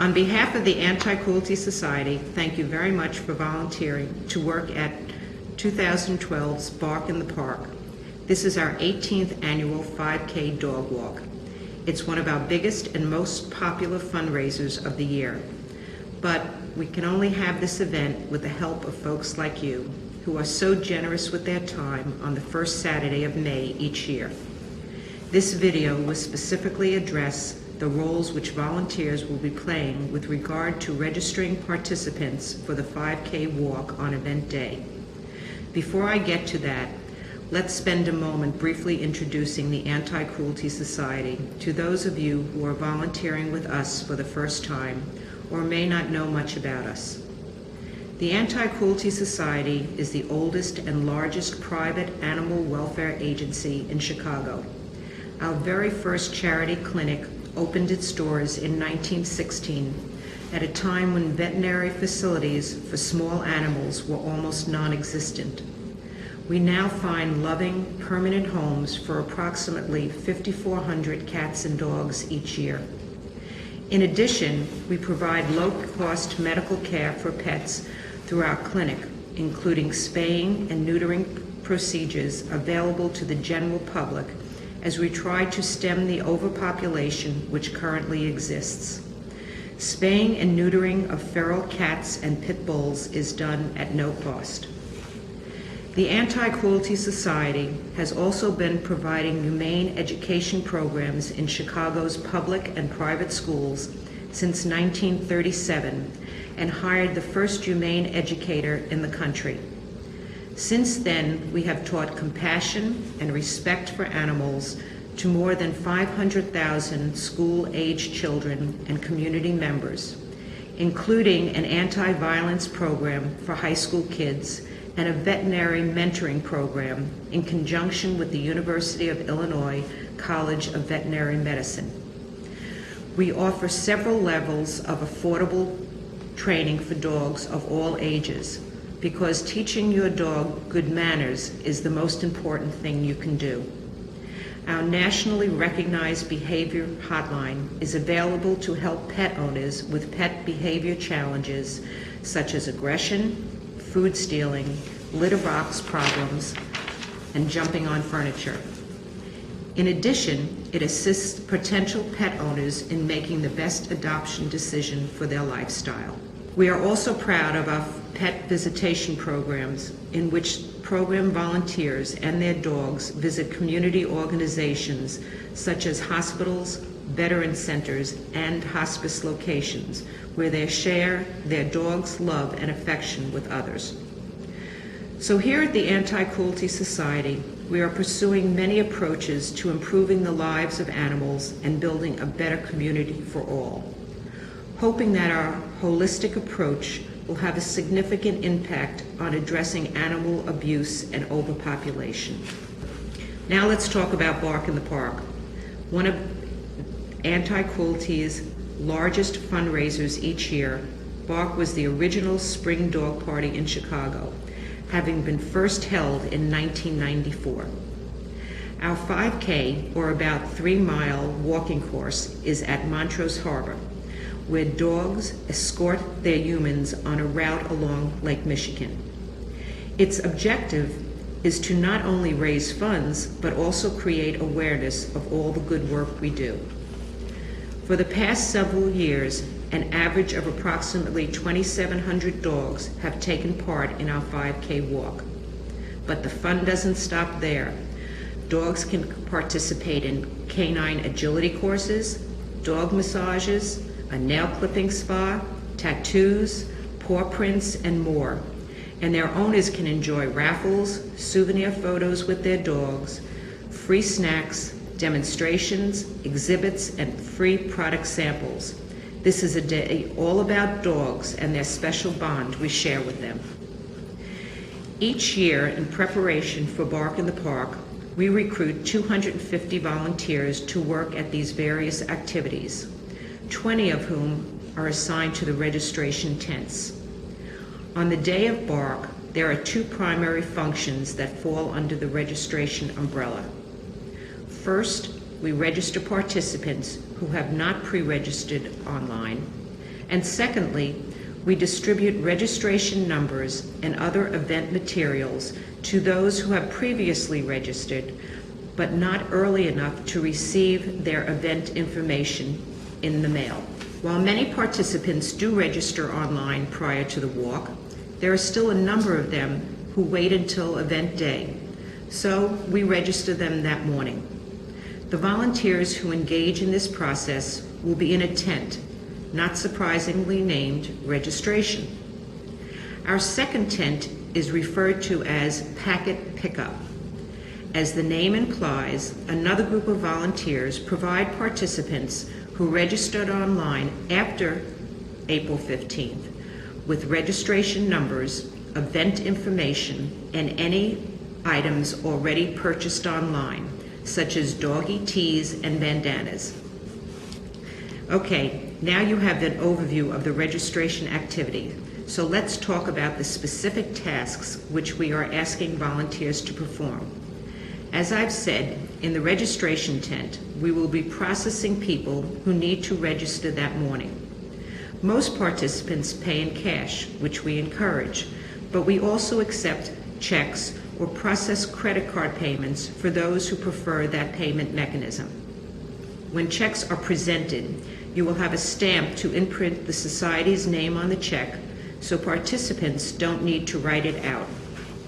On behalf of the Anti-Cruelty Society, thank you very much for volunteering to work at 2012's Bark in the Park. This is our 18th annual 5K dog walk. It's one of our biggest and most popular fundraisers of the year. But we can only have this event with the help of folks like you, who are so generous with their time on the first Saturday of May each year. This video will specifically address the roles which volunteers will be playing with regard to registering participants for the 5K walk on event day. Before I get to that, let's spend a moment briefly introducing the Anti-Cruelty Society to those of you who are volunteering with us for the first time or may not know much about us. The Anti-Cruelty Society is the oldest and largest private animal welfare agency in Chicago. Our very first charity clinic opened its doors in 1916 at a time when veterinary facilities for small animals were almost non-existent. We now find loving, permanent homes for approximately 5,400 cats and dogs each year. In addition, we provide low-cost medical care for pets through our clinic, including spaying and neutering procedures available to the general public as we try to stem the overpopulation which currently exists. Spaying and neutering of feral cats and pit bulls is done at no cost. The Anti-Cruelty Society has also been providing humane education programs in Chicago's public and private schools since 1937 and hired the first humane educator in the country. Since then, we have taught compassion and respect for animals to more than 500,000 school-age children and community members, including an anti-violence program for high school kids and a veterinary mentoring program in conjunction with the University of Illinois College of Veterinary Medicine. We offer several levels of affordable training for dogs of all ages, because teaching your dog good manners is the most important thing you can do. Our nationally recognized behavior hotline is available to help pet owners with pet behavior challenges such as aggression, food stealing, litter box problems, and jumping on furniture. In addition, it assists potential pet owners in making the best adoption decision for their lifestyle. We are also proud of our pet visitation programs, in which program volunteers and their dogs visit community organizations such as hospitals, veteran centers, and hospice locations, where they share their dog's love and affection with others. So here at the Anti-Cruelty Society, we are pursuing many approaches to improving the lives of animals and building a better community for all, hoping that our holistic approach will have a significant impact on addressing animal abuse and overpopulation. Now let's talk about Bark in the Park, one of Anti-Cruelty's largest fundraisers each year. Bark was the original spring dog party in Chicago, having been first held in 1994. Our 5K, or about 3-mile walking course, is at Montrose Harbor, where dogs escort their humans on a route along Lake Michigan. Its objective is to not only raise funds, but also create awareness of all the good work we do. For the past several years, an average of approximately 2,700 dogs have taken part in our 5K walk. But the fun doesn't stop there. Dogs can participate in canine agility courses, dog massages, a nail clipping spa, tattoos, paw prints, and more. And their owners can enjoy raffles, souvenir photos with their dogs, free snacks, demonstrations, exhibits, and free product samples. This is a day all about dogs and their special bond we share with them. Each year, in preparation for Bark in the Park, we recruit 250 volunteers to work at these various activities, 20 of whom are assigned to the registration tents. On the day of Bark, there are 2 primary functions that fall under the registration umbrella. First, we register participants who have not pre-registered online. And secondly, we distribute registration numbers and other event materials to those who have previously registered, but not early enough to receive their event information in the mail. While many participants do register online prior to the walk, there are still a number of them who wait until event day, so we register them that morning. The volunteers who engage in this process will be in a tent, not surprisingly named registration. Our second tent is referred to as packet pickup. As the name implies, another group of volunteers provide participants who registered online after April 15th with registration numbers, event information, and any items already purchased online, such as doggy tees and bandanas. Okay, now you have an overview of the registration activity, so let's talk about the specific tasks which we are asking volunteers to perform. As I've said, in the registration tent, we will be processing people who need to register that morning. Most participants pay in cash, which we encourage, but we also accept checks or process credit card payments for those who prefer that payment mechanism. When checks are presented, you will have a stamp to imprint the Society's name on the check, so participants don't need to write it out.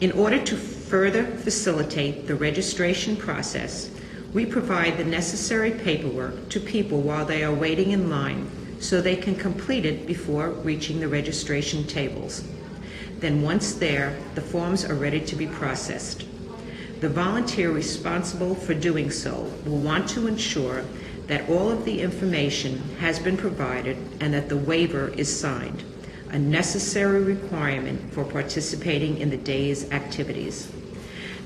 In order to further facilitate the registration process, we provide the necessary paperwork to people while they are waiting in line so they can complete it before reaching the registration tables. Then once there, the forms are ready to be processed. The volunteer responsible for doing so will want to ensure that all of the information has been provided and that the waiver is signed, a necessary requirement for participating in the day's activities.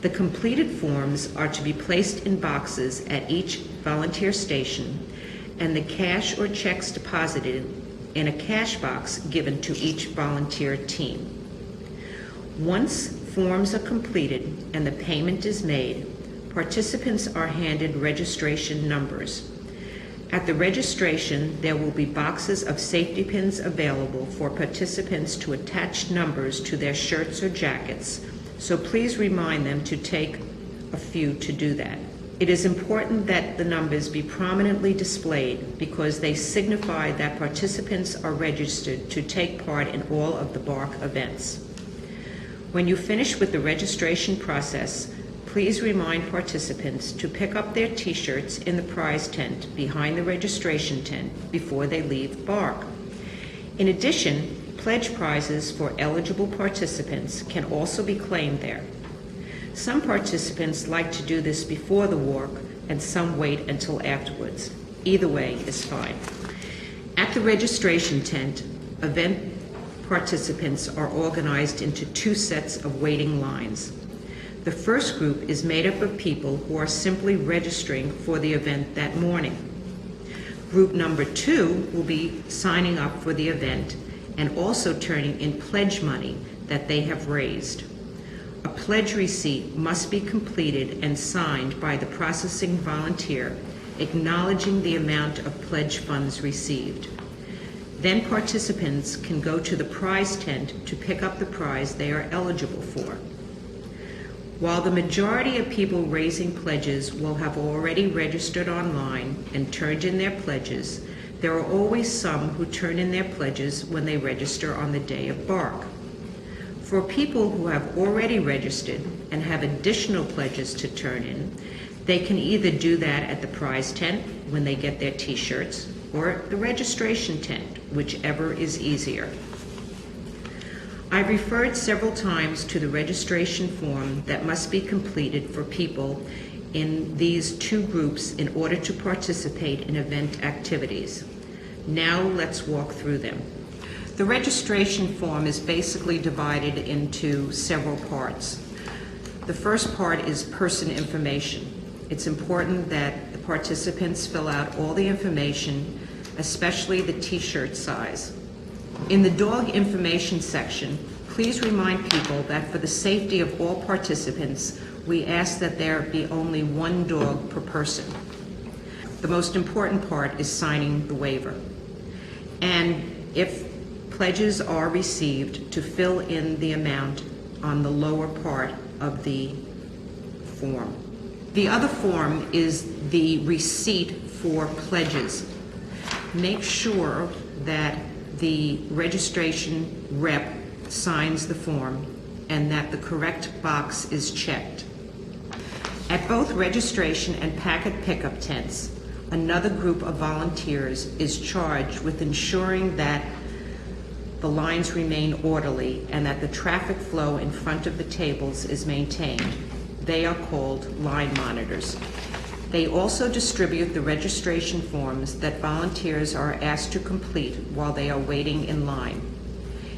The completed forms are to be placed in boxes at each volunteer station, and the cash or checks deposited in a cash box given to each volunteer team. Once forms are completed and the payment is made, participants are handed registration numbers. At the registration, there will be boxes of safety pins available for participants to attach numbers to their shirts or jackets, so please remind them to take a few to do that. It is important that the numbers be prominently displayed because they signify that participants are registered to take part in all of the BARC events. When you finish with the registration process, please remind participants to pick up their T-shirts in the prize tent behind the registration tent before they leave BARC. In addition, pledge prizes for eligible participants can also be claimed there. Some participants like to do this before the walk and some wait until afterwards. Either way is fine. At the registration tent, event participants are organized into two sets of waiting lines. The first group is made up of people who are simply registering for the event that morning. Group number 2 will be signing up for the event and also turning in pledge money that they have raised. A pledge receipt must be completed and signed by the processing volunteer, acknowledging the amount of pledge funds received. Then participants can go to the prize tent to pick up the prize they are eligible for. While the majority of people raising pledges will have already registered online and turned in their pledges, there are always some who turn in their pledges when they register on the day of BARC. For people who have already registered and have additional pledges to turn in, they can either do that at the prize tent when they get their T-shirts or the registration tent, whichever is easier. I've referred several times to the registration form that must be completed for people in these two groups in order to participate in event activities. Now let's walk through them. The registration form is basically divided into several parts. The first part is person information. It's important that the participants fill out all the information, especially the T-shirt size. In the dog information section, please remind people that for the safety of all participants, we ask that there be only one dog per person. The most important part is signing the waiver. And if pledges are received, to fill in the amount on the lower part of the form. The other form is the receipt for pledges. Make sure that the registration rep signs the form and that the correct box is checked. At both registration and packet pickup tents, another group of volunteers is charged with ensuring that the lines remain orderly and that the traffic flow in front of the tables is maintained. They are called line monitors. They also distribute the registration forms that volunteers are asked to complete while they are waiting in line.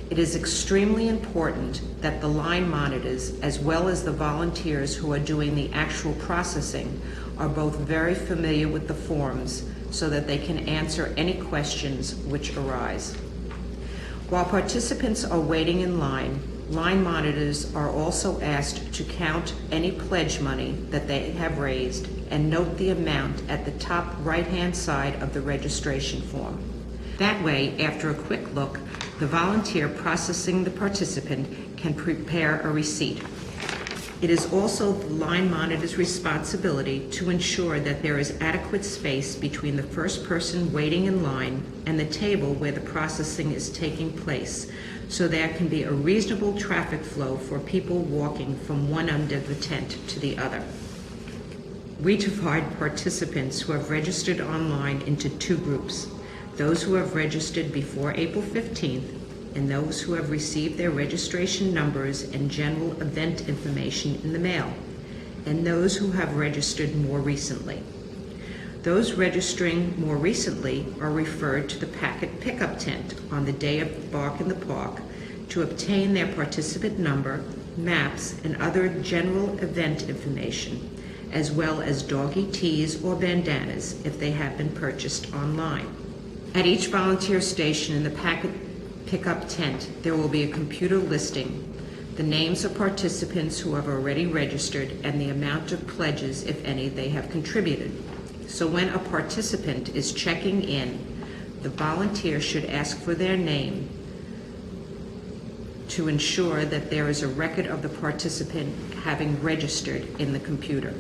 It is extremely important that the line monitors, as well as the volunteers who are doing the actual processing, are both very familiar with the forms so that they can answer any questions which arise. While participants are waiting in line monitors are also asked to count any pledge money that they have raised and note the amount at the top right-hand side of the registration form. That way, after a quick look, the volunteer processing the participant can prepare a receipt. It is also the line monitor's responsibility to ensure that there is adequate space between the first person waiting in line and the table where the processing is taking place, so there can be a reasonable traffic flow for people walking from one end of the tent to the other. We divide participants who have registered online into two groups: those who have registered before April 15th and those who have received their registration numbers and general event information in the mail, and those who have registered more recently. Those registering more recently are referred to the packet pickup tent on the day of Bark in the Park to obtain their participant number, maps, and other general event information, as well as doggy tees or bandanas if they have been purchased online. At each volunteer station in the packet pickup tent, there will be a computer listing the names of participants who have already registered and the amount of pledges, if any, they have contributed. So when a participant is checking in, the volunteer should ask for their name to ensure that there is a record of the participant having registered in the computer.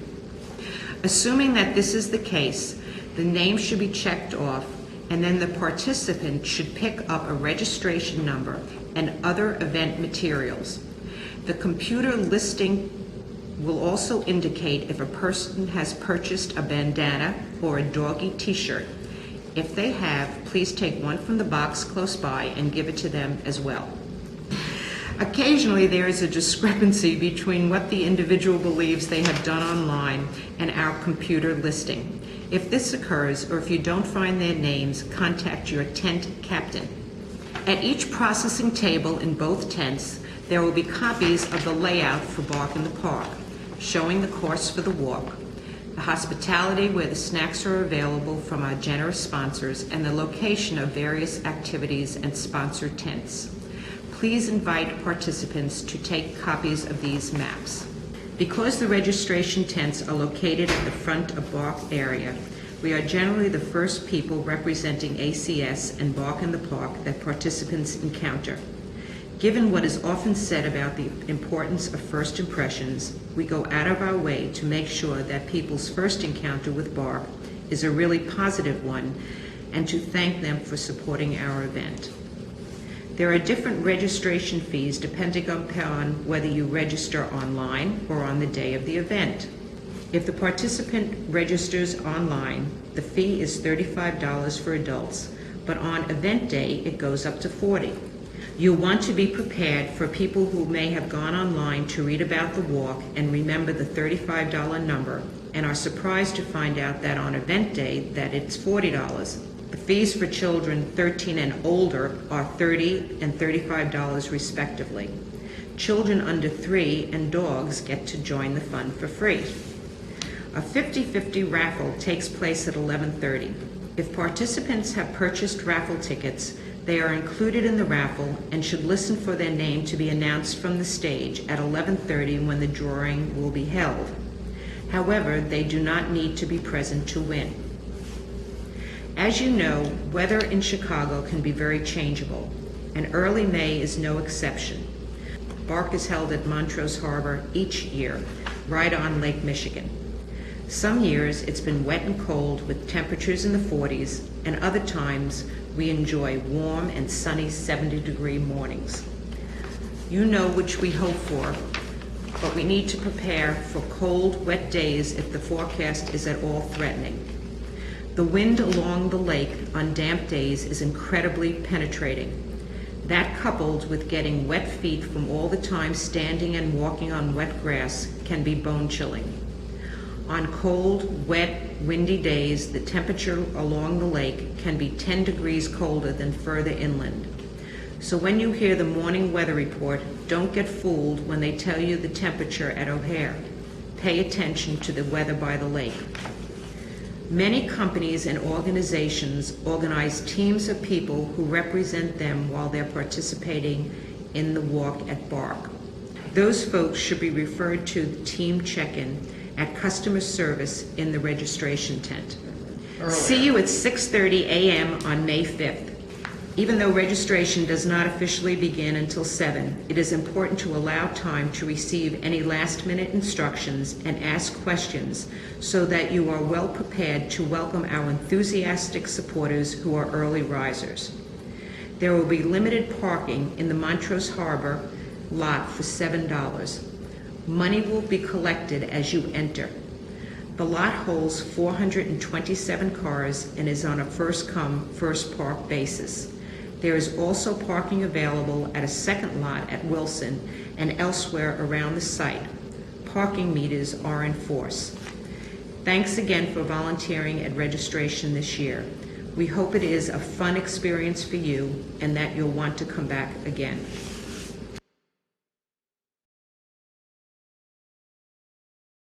Assuming that this is the case, the name should be checked off, and then the participant should pick up a registration number and other event materials. The computer listing will also indicate if a person has purchased a bandana or a doggy t-shirt. If they have, please take one from the box close by and give it to them as well. Occasionally, there is a discrepancy between what the individual believes they have done online and our computer listing. If this occurs, or if you don't find their names, contact your tent captain. At each processing table in both tents, there will be copies of the layout for Bark in the Park, showing the course for the walk, the hospitality where the snacks are available from our generous sponsors, and the location of various activities and sponsored tents. Please invite participants to take copies of these maps. Because the registration tents are located at the front of Bark area, we are generally the first people representing ACS and Bark in the Park that participants encounter. Given what is often said about the importance of first impressions, we go out of our way to make sure that people's first encounter with Bark is a really positive one, and to thank them for supporting our event. There are different registration fees depending upon whether you register online or on the day of the event. If the participant registers online, the fee is $35 for adults, but on event day it goes up to $40. You'll want to be prepared for people who may have gone online to read about the walk and remember the $35 number and are surprised to find out that on event day that it's $40. The fees for children 13 and older are $30 and $35 respectively. Children under 3 and dogs get to join the fun for free. A 50-50 raffle takes place at 11:30. If participants have purchased raffle tickets, they are included in the raffle and should listen for their name to be announced from the stage at 11:30 when the drawing will be held. However, they do not need to be present to win. As you know, weather in Chicago can be very changeable, and early May is no exception. Bark is held at Montrose Harbor each year, right on Lake Michigan. Some years it's been wet and cold with temperatures in the 40s, and other times we enjoy warm and sunny 70-degree mornings. You know which we hope for, but we need to prepare for cold, wet days if the forecast is at all threatening. The wind along the lake on damp days is incredibly penetrating. That, coupled with getting wet feet from all the time standing and walking on wet grass, can be bone-chilling. On cold, wet, windy days, the temperature along the lake can be 10 degrees colder than further inland. So when you hear the morning weather report, don't get fooled when they tell you the temperature at O'Hare. Pay attention to the weather by the lake. Many companies and organizations organize teams of people who represent them while they're participating in the walk at Bark. Those folks should be referred to the team check-in at customer service in the registration tent. See you at 6:30 a.m. on May 5th. Even though registration does not officially begin until 7, it is important to allow time to receive any last-minute instructions and ask questions so that you are well prepared to welcome our enthusiastic supporters who are early risers. There will be limited parking in the Montrose Harbor lot for $7. Money will be collected as you enter. The lot holds 427 cars and is on a first-come, first-park basis. There is also parking available at a second lot at Wilson and elsewhere around the site. Parking meters are in force. Thanks again for volunteering at registration this year. We hope it is a fun experience for you and that you'll want to come back again.